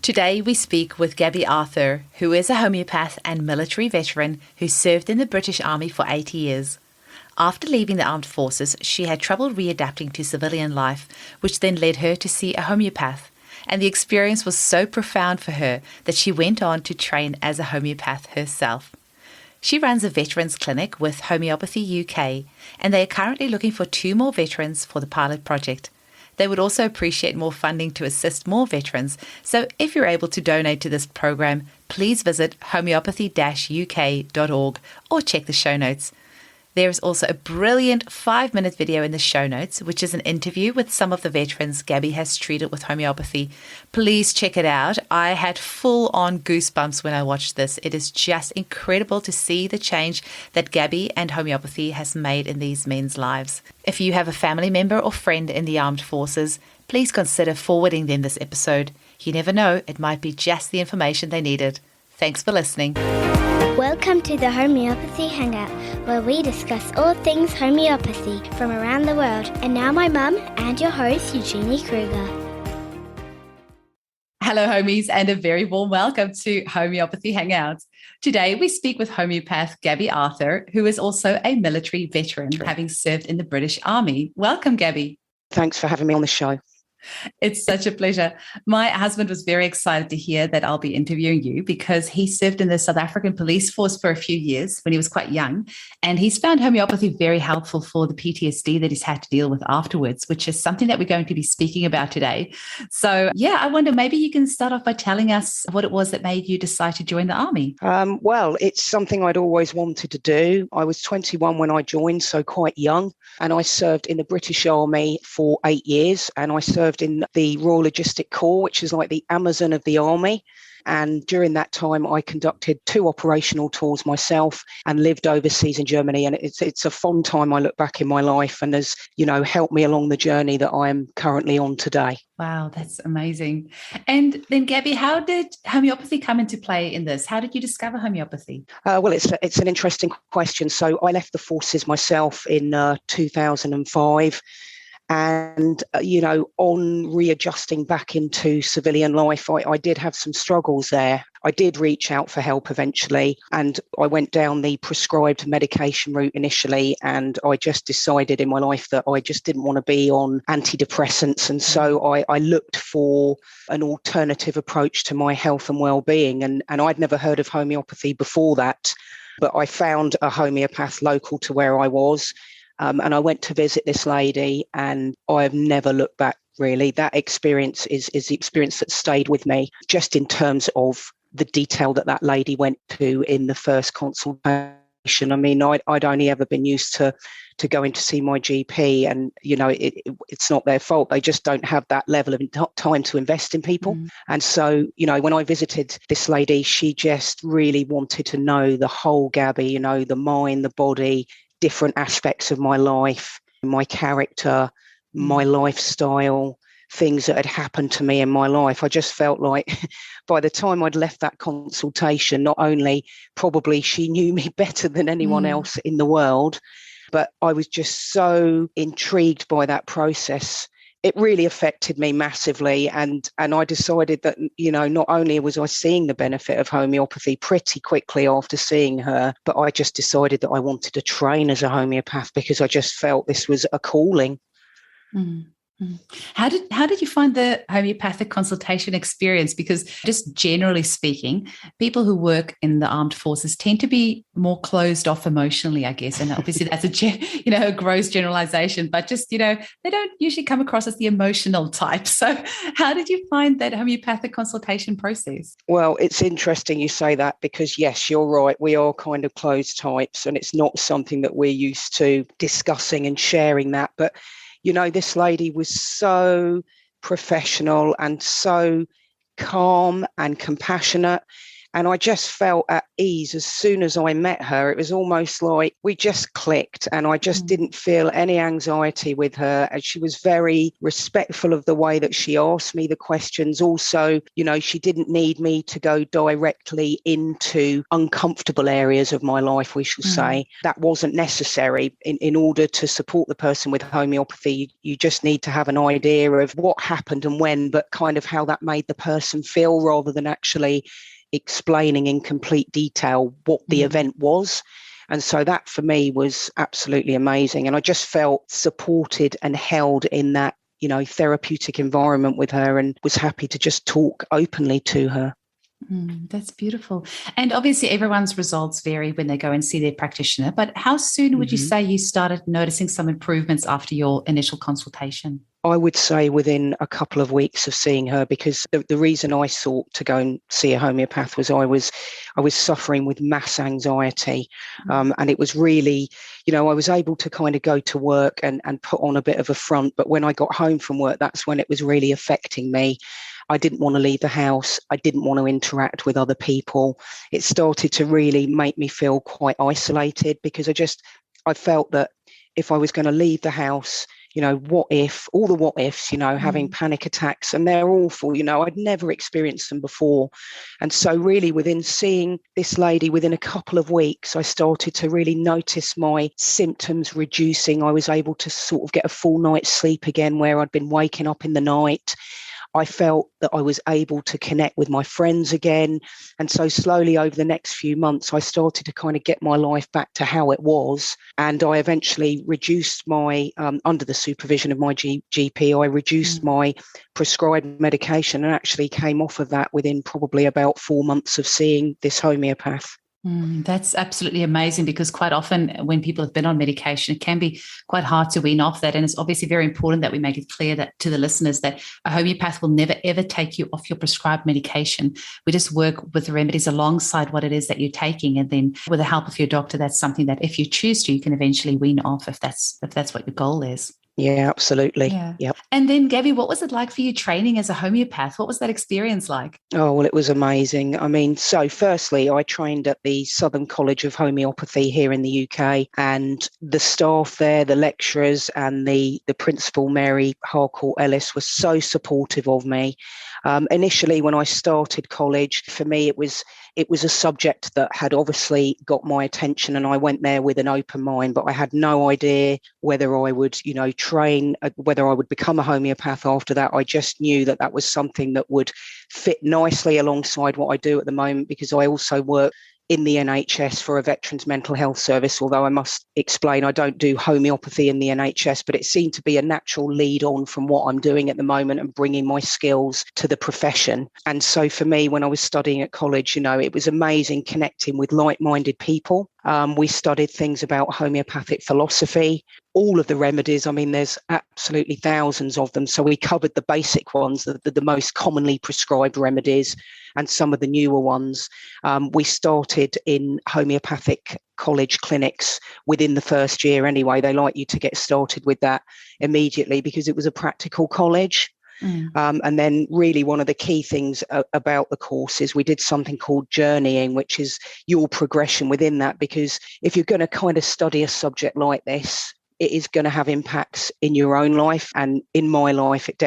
Today we speak with Gabby Arthur, who is a homeopath and military veteran who served in the British Army for 80 years. After leaving the armed forces, she had trouble readapting to civilian life, which then led her to see a homeopath. And the experience was so profound for her that she went on to train as a homeopath herself. She runs a veterans clinic with Homeopathy UK, and they are currently looking for 2 more veterans for the pilot project. They would also appreciate more funding to assist more veterans, so if you're able to donate to this program, please visit homeopathy-uk.org or check the show notes. There is also a brilliant 5-minute video in the show notes, which is an interview with some of the veterans Gabby has treated with homeopathy. Please check it out. I had full-on goosebumps when I watched this. It is just incredible to see the change that Gabby and homeopathy has made in these men's lives. If you have a family member or friend in the armed forces, please consider forwarding them this episode. You never know, it might be just the information they needed. Thanks for listening. Welcome to the Homeopathy Hangout, where we discuss all things homeopathy from around the world. And now my mum and your host, Eugenie Kruger. Hello, homies, and a very warm welcome to Homeopathy Hangouts. Today, we speak with homeopath Gabby Arthur, who is also a military veteran, having served in the British Army. Welcome, Gabby. Thanks for having me on the show. It's such a pleasure. My husband was very excited to hear that I'll be interviewing you because he served in the South African police force for a few years when he was quite young. And he's found homeopathy very helpful for the PTSD that he's had to deal with afterwards, which is something that we're going to be speaking about today. So, I wonder, maybe you can start off by telling us what it was that made you decide to join the army. Well, it's something I'd always wanted to do. I was 21 when I joined, so quite young. And I served in the British Army for 8 years. And I served in the Royal Logistic Corps, which is like the Amazon of the army. And during that time, I conducted 2 operational tours myself and lived overseas in Germany. And it's a fond time I look back in my life and has, helped me along the journey that I am currently on today. Wow, that's amazing. And then, Gabby, how did homeopathy come into play in this? How did you discover homeopathy? Well, it's an interesting question. So I left the forces myself in 2005. And, on readjusting back into civilian life, I did have some struggles there. I did reach out for help eventually, and I went down the prescribed medication route initially, and I just decided in my life that I just didn't want to be on antidepressants. And so I looked for an alternative approach to my health and well-being. And I'd never heard of homeopathy before that, but I found a homeopath local to where I was. And I went to visit this lady, and I've never looked back, really. That experience is the experience that stayed with me, just in terms of the detail that lady went to in the first consultation. I mean, I'd only ever been used to going to see my GP, and, it's not their fault. They just don't have that level of time to invest in people. And so, when I visited this lady, she just really wanted to know the whole Gabby, the mind, the body, different aspects of my life, my character, my lifestyle, things that had happened to me in my life. I just felt like by the time I'd left that consultation, not only probably she knew me better than anyone else in the world, but I was just so intrigued by that process. It really affected me massively. And I decided that, not only was I seeing the benefit of homeopathy pretty quickly after seeing her, but I just decided that I wanted to train as a homeopath because I just felt this was a calling. How did you find the homeopathic consultation experience? Because just generally speaking, people who work in the armed forces tend to be more closed off emotionally, I guess. And obviously that's a gross generalization, but just, they don't usually come across as the emotional type. So how did you find that homeopathic consultation process? Well, it's interesting you say that because, yes, you're right. We are kind of closed types, and it's not something that we're used to discussing and sharing that. But this lady was so professional and so calm and compassionate. And I just felt at ease as soon as I met her. It was almost like we just clicked, and I just didn't feel any anxiety with her. And she was very respectful of the way that she asked me the questions. Also, she didn't need me to go directly into uncomfortable areas of my life, we shall say. That wasn't necessary. In order to support the person with homeopathy, you just need to have an idea of what happened and when, but kind of how that made the person feel, rather than actually explaining in complete detail what the event was. And so that for me was absolutely amazing. And I just felt supported and held in that, therapeutic environment with her, and was happy to just talk openly to her. That's beautiful. And obviously everyone's results vary when they go and see their practitioner, but how soon would you say you started noticing some improvements after your initial consultation? I would say within a couple of weeks of seeing her, because the reason I sought to go and see a homeopath was I was suffering with mass anxiety. And it was really, I was able to kind of go to work and put on a bit of a front. But when I got home from work, that's when it was really affecting me. I didn't want to leave the house. I didn't want to interact with other people. It started to really make me feel quite isolated, because I felt that if I was going to leave the house, what if, all the what ifs, having panic attacks, and they're awful, I'd never experienced them before. And so really within seeing this lady, within a couple of weeks, I started to really notice my symptoms reducing. I was able to sort of get a full night's sleep again, where I'd been waking up in the night. I felt that I was able to connect with my friends again. And so slowly over the next few months, I started to kind of get my life back to how it was. And I eventually reduced my, under the supervision of my GP, I reduced my prescribed medication, and actually came off of that within probably about 4 months of seeing this homeopath. That's absolutely amazing, because quite often when people have been on medication, it can be quite hard to wean off that. And it's obviously very important that we make it clear that to the listeners that a homeopath will never, ever take you off your prescribed medication. We just work with the remedies alongside what it is that you're taking. And then with the help of your doctor, that's something that if you choose to, you can eventually wean off if that's what your goal is. Yeah, absolutely. Yeah. Yep. And then, Gabby, what was it like for you training as a homeopath? What was that experience like? Oh, well, it was amazing. I mean, so firstly, I trained at the Southern College of Homeopathy here in the UK, and the staff there, the lecturers and the principal, Mary Harcourt Ellis, was so supportive of me. Initially, when I started college, for me, it was a subject that had obviously got my attention, and I went there with an open mind, but I had no idea whether I would, train, whether I would become a homeopath after that. I just knew that that was something that would fit nicely alongside what I do at the moment, because I also work in the NHS for a Veterans Mental Health Service, although I must explain I don't do homeopathy in the NHS, but it seemed to be a natural lead on from what I'm doing at the moment and bringing my skills to the profession. And so for me, when I was studying at college, it was amazing connecting with like-minded people. We studied things about homeopathic philosophy, all of the remedies. I mean, there's absolutely thousands of them. So we covered the basic ones, the most commonly prescribed remedies, and some of the newer ones. We started in homeopathic college clinics within the first year anyway. They like you to get started with that immediately because it was a practical college. And then really one of the key things about the course is we did something called journeying, which is your progression within that, because if you're going to kind of study a subject like this, it is going to have impacts in your own life. And in my life, it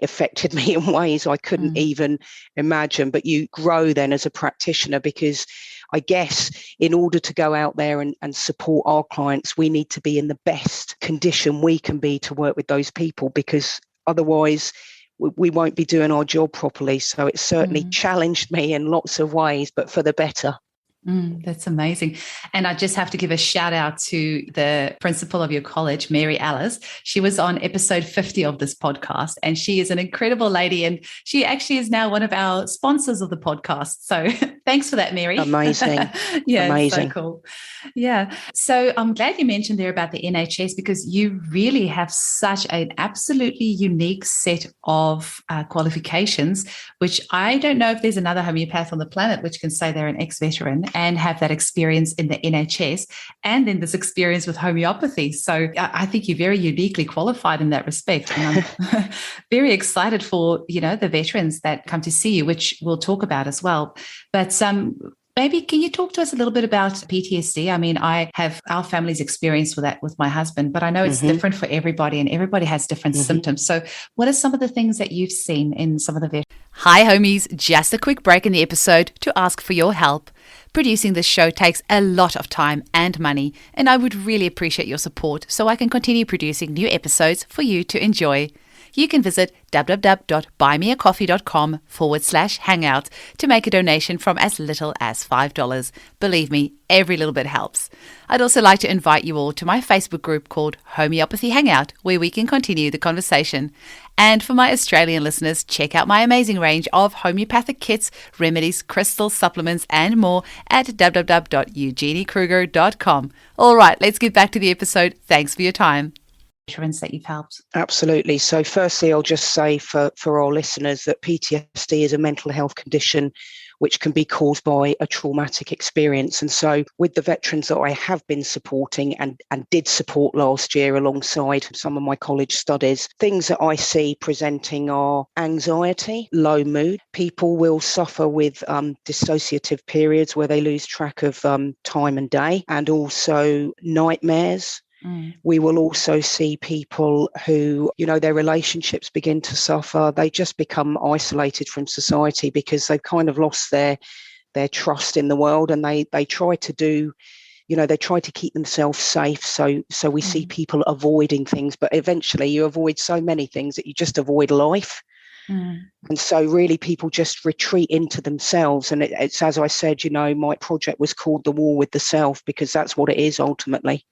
affected me in ways I couldn't even imagine. But you grow then as a practitioner, because I guess in order to go out there and support our clients, we need to be in the best condition we can be to work with those people, because otherwise we won't be doing our job properly. So it certainly challenged me in lots of ways, but for the better. That's amazing. And I just have to give a shout out to the principal of your college, Mary Alice. She was on episode 50 of this podcast, and she is an incredible lady. And she actually is now one of our sponsors of the podcast. So thanks for that, Mary. Amazing. Yeah, amazing. So cool. Yeah. So I'm glad you mentioned there about the NHS, because you really have such an absolutely unique set of qualifications, which I don't know if there's another homeopath on the planet which can say they're an ex-veteran. and have that experience in the NHS and then this experience with homeopathy. So I think you're very uniquely qualified in that respect. And I'm very excited for, the veterans that come to see you, which we'll talk about as well. But maybe can you talk to us a little bit about PTSD? I mean, I have our family's experience with that with my husband, but I know it's different for everybody and everybody has different symptoms. So what are some of the things that you've seen in some of the veterans? Hi, homies. Just a quick break in the episode to ask for your help. Producing this show takes a lot of time and money, and I would really appreciate your support so I can continue producing new episodes for you to enjoy. You can visit www.buymeacoffee.com/hangout to make a donation from as little as $5. Believe me, every little bit helps. I'd also like to invite you all to my Facebook group called Homeopathy Hangout, where we can continue the conversation. And for my Australian listeners, check out my amazing range of homeopathic kits, remedies, crystals, supplements, and more at www.eugeniekruger.com. All right, let's get back to the episode. Thanks for your time. Veterans that you've helped. Absolutely. So firstly, I'll just say for our listeners that PTSD is a mental health condition which can be caused by a traumatic experience. And so with the veterans that I have been supporting and did support last year alongside some of my college studies, things that I see presenting are anxiety, low mood. People will suffer with dissociative periods where they lose track of time and day, and also nightmares. We will also see people who, their relationships begin to suffer. They just become isolated from society because they've kind of lost their trust in the world, and they try to do, they try to keep themselves safe. So we see people avoiding things, but eventually you avoid so many things that you just avoid life. And so really people just retreat into themselves. And it's, as I said, my project was called The War with the Self, because that's what it is ultimately.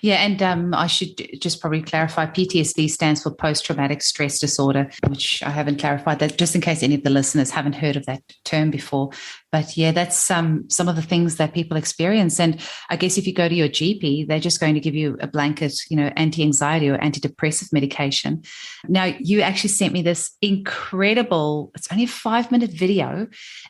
Yeah, and I should just probably clarify, PTSD stands for post-traumatic stress disorder, which I haven't clarified that just in case any of the listeners haven't heard of that term before. But yeah, that's some of the things that people experience. And I guess if you go to your GP, they're just going to give you a blanket, anti-anxiety or antidepressive medication. Now, you actually sent me this incredible, it's only a 5-minute video,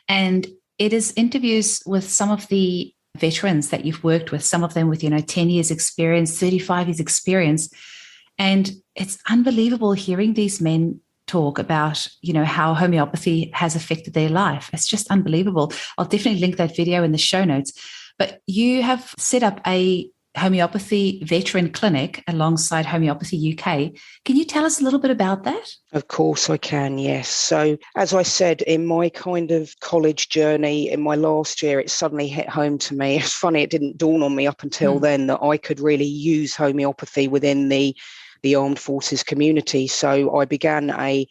and it is interviews with some of the veterans that you've worked with, some of them with 10 years experience, 35 years experience, and it's unbelievable hearing these men talk about how homeopathy has affected their life. It's just unbelievable. I'll definitely link that video in the show notes. But you have set up a homeopathy veteran clinic alongside Homeopathy UK. Can you tell us a little bit about that? Of course I can, yes. So as I said, in my kind of college journey in my last year, it suddenly hit home to me. It's funny, it didn't dawn on me up until then that I could really use homeopathy within the armed forces community. So I began a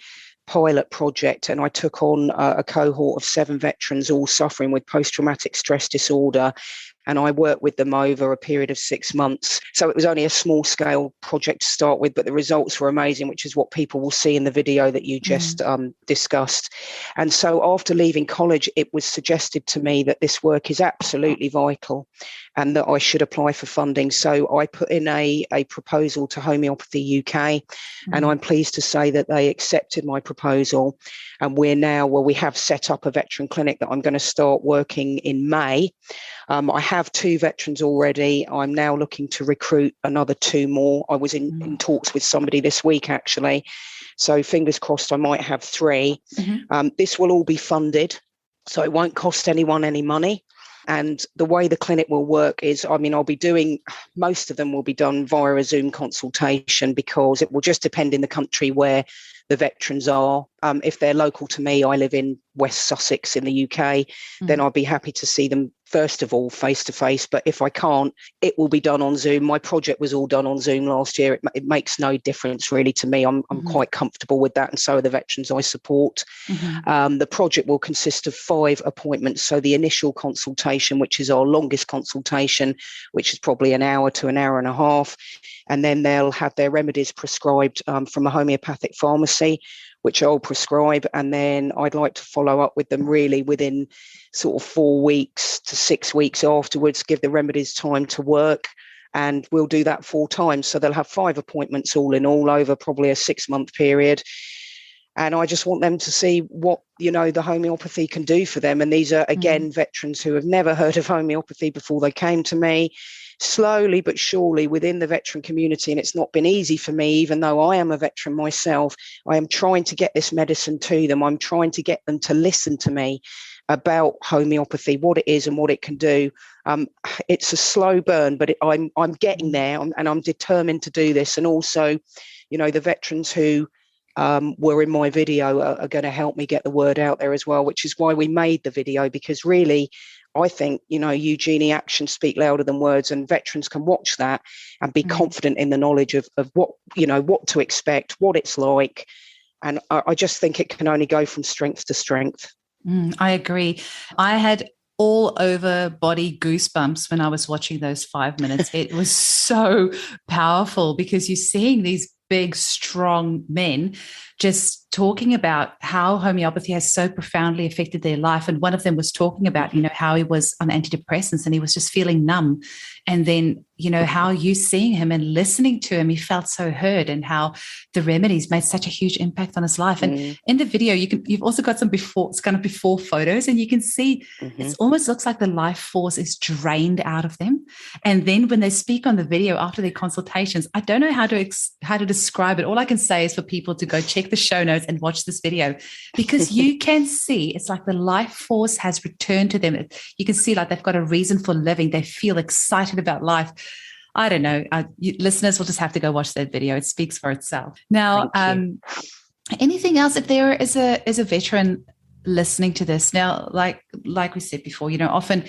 pilot project, and I took on a cohort of 7 veterans all suffering with post-traumatic stress disorder. And I worked with them over a period of 6 months. So it was only a small scale project to start with, but the results were amazing, which is what people will see in the video that you just discussed. And so after leaving college, it was suggested to me that this work is absolutely vital and that I should apply for funding. So I put in a proposal to Homeopathy UK, and I'm pleased to say that they accepted my proposal. And we have set up a veteran clinic that I'm going to start working in May. I have 2 veterans already. I'm now looking to recruit another 2 more. I was in talks with somebody this week, actually. So fingers crossed I might have 3. This will all be funded, so it won't cost anyone any money. And the way the clinic will work is, I'll be doing, most of them will be done via a Zoom consultation, because it will just depend in the country where the veterans are. If they're local to me, I live in West Sussex in the UK, then I'll be happy to see them first of all face to face. But if I can't, it will be done on Zoom. My project was all done on Zoom last year. It makes no difference really to me. I'm quite comfortable with that, and so are the veterans I support. The project will consist of 5 appointments. So the initial consultation, which is our longest consultation, which is probably an hour to an hour and a half, and then they'll have their remedies prescribed from a homeopathic pharmacy, which I'll prescribe. And then I'd like to follow up with them really within sort of 4 weeks to 6 weeks afterwards, give the remedies time to work. And we'll do that 4 times. So they'll have 5 appointments all in all over probably a 6-month period. And I just want them to see what, the homeopathy can do for them. And these are, again, veterans who have never heard of homeopathy before they came to me. Slowly but surely within the veteran community, and it's not been easy for me, even though I am a veteran myself, I am trying to get this medicine to them. I'm trying to get them to listen to me about homeopathy, what it is and what it can do. It's a slow burn, but I'm getting there, and I'm determined to do this. And also, the veterans who were in my video are going to help me get the word out there as well, which is why we made the video, because really, I think, Eugenie, actions speak louder than words, and veterans can watch that and be confident in the knowledge of what, what to expect, what it's like. And I just think it can only go from strength to strength. I agree. I had all over body goosebumps when I was watching those 5 minutes. It was so powerful because you're seeing these big, strong men just talking about how homeopathy has so profoundly affected their life. And one of them was talking about, how he was on antidepressants and he was just feeling numb. And then, how you seeing him and listening to him, he felt so heard, and how the remedies made such a huge impact on his life. And in the video, you've also got some before photos, and you can see it almost looks like the life force is drained out of them. And then when they speak on the video after their consultations, I don't know how to describe it. All I can say is for people to go check the show notes and watch this video, because you can see it's like the life force has returned to them. You can see like they've got a reason for living. They feel excited about life. I don't know. Listeners will just have to go watch that video. It speaks for itself. Now, anything else? If there is a veteran listening to this now, like we said before, often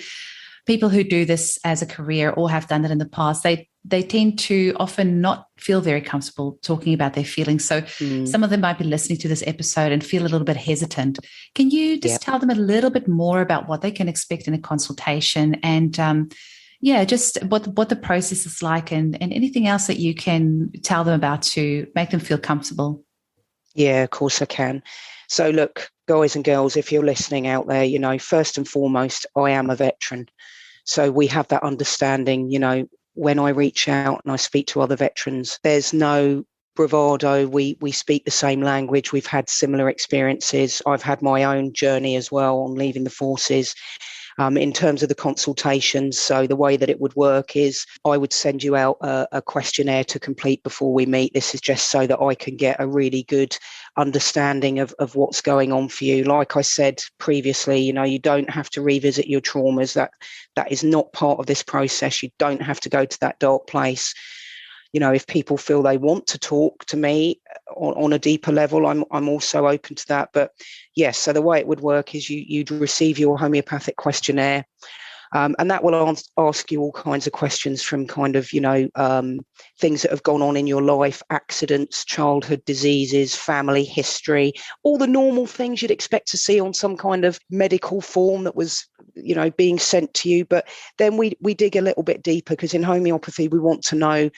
people who do this as a career or have done it in the past, they tend to often not feel very comfortable talking about their feelings. So some of them might be listening to this episode and feel a little bit hesitant. Can you just tell them a little bit more about what they can expect in a consultation, and just what the process is like, and anything else that you can tell them about to make them feel comfortable? Yeah, of course I can. So look, guys and girls, if you're listening out there, first and foremost, I am a veteran. So we have that understanding, when I reach out and I speak to other veterans, there's no bravado. We speak the same language. We've had similar experiences. I've had my own journey as well on leaving the forces. In terms of the consultations, so the way that it would work is I would send you out a questionnaire to complete before we meet. This is just so that I can get a really good understanding of what's going on for you. Like I said previously, you don't have to revisit your traumas. That is not part of this process. You don't have to go to that dark place. If people feel they want to talk to me on a deeper level, I'm also open to that. But yes, so the way it would work is you'd receive your homeopathic questionnaire, and that will ask you all kinds of questions from kind of, things that have gone on in your life, accidents, childhood diseases, family history, all the normal things you'd expect to see on some kind of medical form that was, being sent to you. But then we dig a little bit deeper, because in homeopathy, we want to know,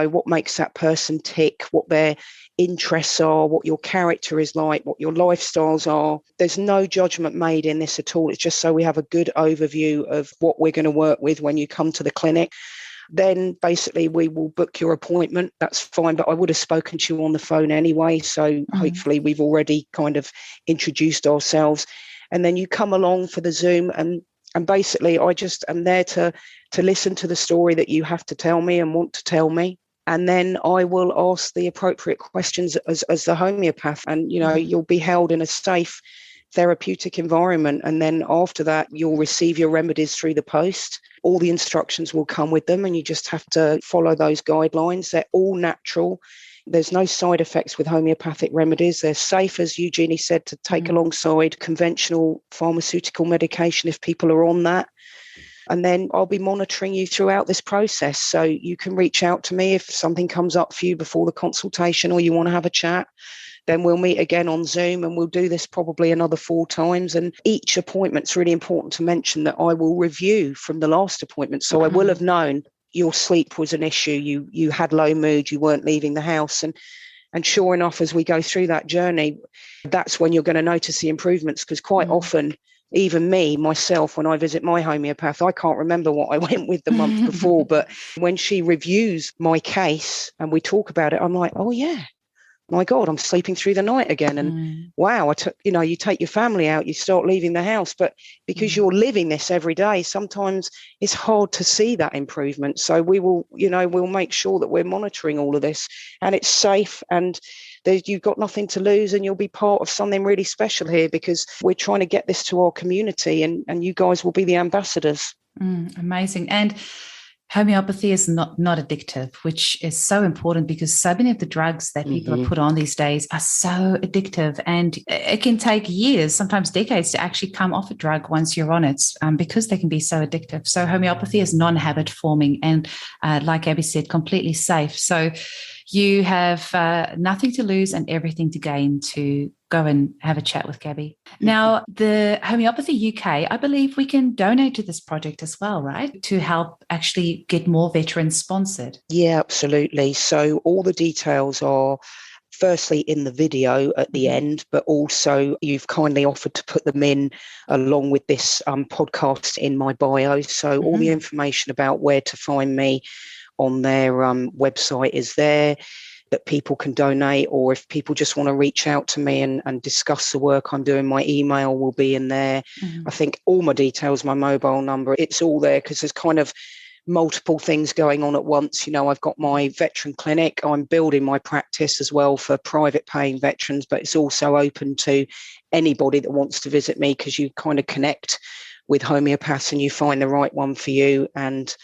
what makes that person tick, what their interests are, what your character is like, what your lifestyles are. There's no judgment made in this at all. It's just so we have a good overview of what we're going to work with when you come to the clinic. Then basically we will book your appointment. That's fine, but I would have spoken to you on the phone anyway. So hopefully we've already kind of introduced ourselves. And then you come along for the Zoom, and basically I just am there to listen to the story that you have to tell me and want to tell me. And then I will ask the appropriate questions as the homeopath. And, you'll be held in a safe therapeutic environment. And then after that, you'll receive your remedies through the post. All the instructions will come with them, and you just have to follow those guidelines. They're all natural. There's no side effects with homeopathic remedies. They're safe, as Eugenie said, to take alongside conventional pharmaceutical medication if people are on that. And then I'll be monitoring you throughout this process. So you can reach out to me if something comes up for you before the consultation, or you want to have a chat. Then we'll meet again on Zoom, and we'll do this probably another 4 times. And each appointment's really important to mention that I will review from the last appointment. So I will have known your sleep was an issue. You had low mood. You weren't leaving the house. And sure enough, as we go through that journey, that's when you're going to notice the improvements, because quite often, even myself, when I visit my homeopath, I can't remember what I went with the month before. But when she reviews my case and we talk about it, I'm like, oh, yeah, my God, I'm sleeping through the night again. And wow, you take your family out, you start leaving the house, but because you're living this every day, sometimes it's hard to see that improvement. So we'll make sure that we're monitoring all of this, and it's safe, and you've got nothing to lose, and you'll be part of something really special here, because we're trying to get this to our community, and you guys will be the ambassadors. Amazing. And homeopathy is not addictive, which is so important, because so many of the drugs that people are put on these days are so addictive, and it can take years, sometimes decades, to actually come off a drug once you're on it, because they can be so addictive. So homeopathy is non-habit forming and, like Gabby said, completely safe. So you have nothing to lose and everything to gain to go and have a chat with Gabby. Now, the Homeopathy UK, I believe we can donate to this project as well, right? To help actually get more veterans sponsored. Yeah, absolutely. So all the details are firstly in the video at the end, but also you've kindly offered to put them in along with this podcast in my bio. So all the information about where to find me on their website is there, that people can donate, or if people just want to reach out to me and discuss the work I'm doing, my email will be in there. I think all my details, my mobile number, it's all there, because there's kind of multiple things going on at once. I've got my veteran clinic, I'm building my practice as well for private paying veterans, but it's also open to anybody that wants to visit me, because you kind of connect with homeopaths and you find the right one for you. And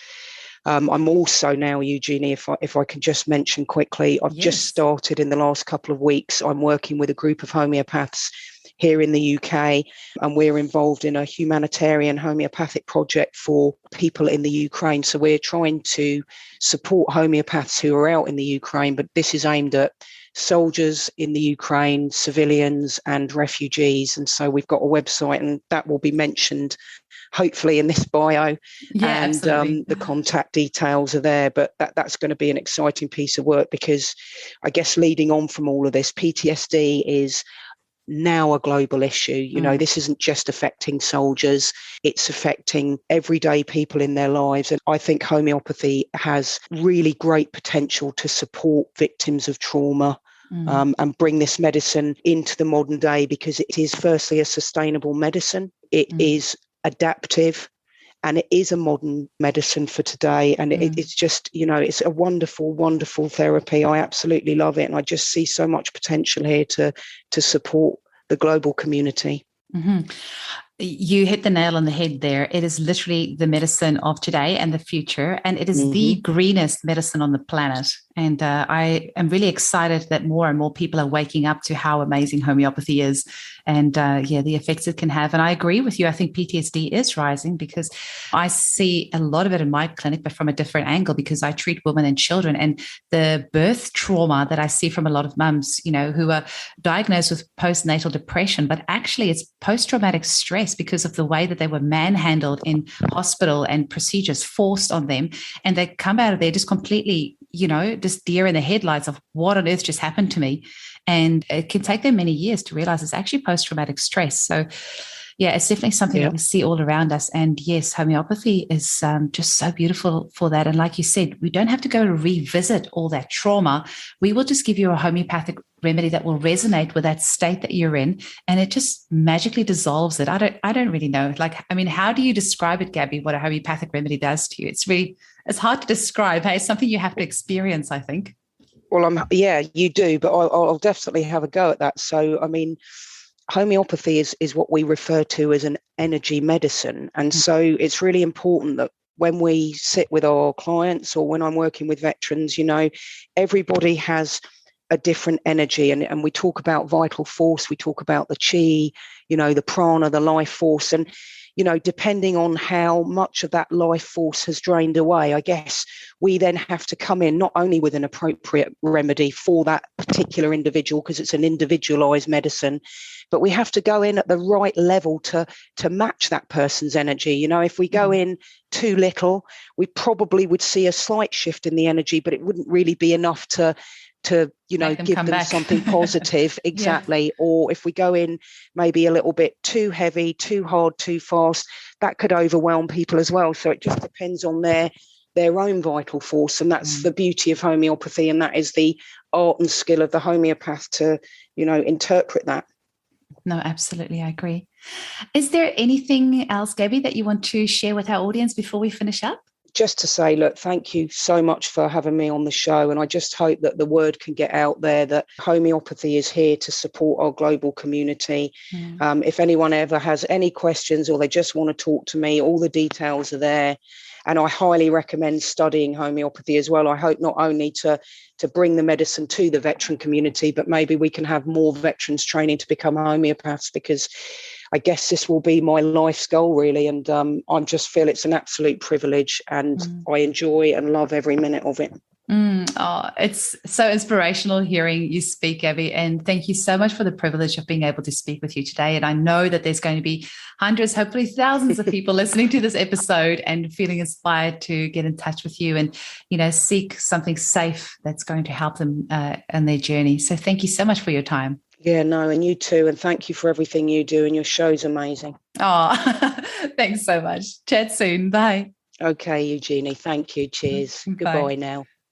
I'm also now, Eugenie, if I can just mention quickly, I've just started in the last couple of weeks. I'm working with a group of homeopaths here in the UK, and we're involved in a humanitarian homeopathic project for people in the Ukraine. So we're trying to support homeopaths who are out in the Ukraine, but this is aimed at soldiers in the Ukraine, civilians and refugees. And so we've got a website, and that will be mentioned hopefully in this bio, and the contact details are there. But that's going to be an exciting piece of work, because I guess leading on from all of this, PTSD is now a global issue. This isn't just affecting soldiers, it's affecting everyday people in their lives. And I think homeopathy has really great potential to support victims of trauma, and bring this medicine into the modern day, because it is firstly a sustainable medicine. It is adaptive, and it is a modern medicine for today. And it's just, it's a wonderful, wonderful therapy. I absolutely love it. And I just see so much potential here to support the global community. You hit the nail on the head there. It is literally the medicine of today and the future, and it is the greenest medicine on the planet. And I am really excited that more and more people are waking up to how amazing homeopathy is, and the effects it can have. And I agree with you. I think PTSD is rising, because I see a lot of it in my clinic, but from a different angle, because I treat women and children, and the birth trauma that I see from a lot of mums, who are diagnosed with postnatal depression, but actually it's post-traumatic stress because of the way that they were manhandled in hospital and procedures forced on them. And they come out of there just completely, just deer in the headlights of what on earth just happened to me. And it can take them many years to realize it's actually post-traumatic stress. So yeah, it's definitely something that we see all around us. And yes, homeopathy is just so beautiful for that. And like you said, we don't have to go to revisit all that trauma. We will just give you a homeopathic remedy that will resonate with that state that you're in, and it just magically dissolves it. I don't really know. How do you describe it, Gabby, what a homeopathic remedy does to you? It's hard to describe. Hey, it's something you have to experience, I think. Well, you do, but I'll definitely have a go at that. So, homeopathy is what we refer to as an energy medicine. And so it's really important that when we sit with our clients, or when I'm working with veterans, everybody has a different energy. And we talk about vital force, we talk about the chi, the prana, the life force. And, depending on how much of that life force has drained away, I guess we then have to come in not only with an appropriate remedy for that particular individual, because it's an individualized medicine, but we have to go in at the right level to match that person's energy. If we go in too little, we probably would see a slight shift in the energy, but it wouldn't really be enough to give them something positive. Exactly. Yeah. Or if we go in maybe a little bit too heavy, too hard, too fast, that could overwhelm people as well. So it just depends on their their own vital force. And that's the beauty of homeopathy. And that is the art and skill of the homeopath to, interpret that. No, absolutely. I agree. Is there anything else, Gabby, that you want to share with our audience before we finish up? Just to say, look, thank you so much for having me on the show. And I just hope that the word can get out there that homeopathy is here to support our global community. If anyone ever has any questions or they just want to talk to me, all the details are there. And I highly recommend studying homeopathy as well. I hope not only to bring the medicine to the veteran community, but maybe we can have more veterans training to become homeopaths, because I guess this will be my life's goal, really. And I just feel it's an absolute privilege, and I enjoy and love every minute of it. It's so inspirational hearing you speak, Gabby, and thank you so much for the privilege of being able to speak with you today. And I know that there's going to be hundreds, hopefully thousands of people listening to this episode and feeling inspired to get in touch with you and, seek something safe that's going to help them on their journey. So thank you so much for your time. Yeah, no, and you too. And thank you for everything you do. And your show's amazing. Oh, thanks so much. Chat soon. Bye. Okay, Eugenie. Thank you. Cheers. Bye. Goodbye now.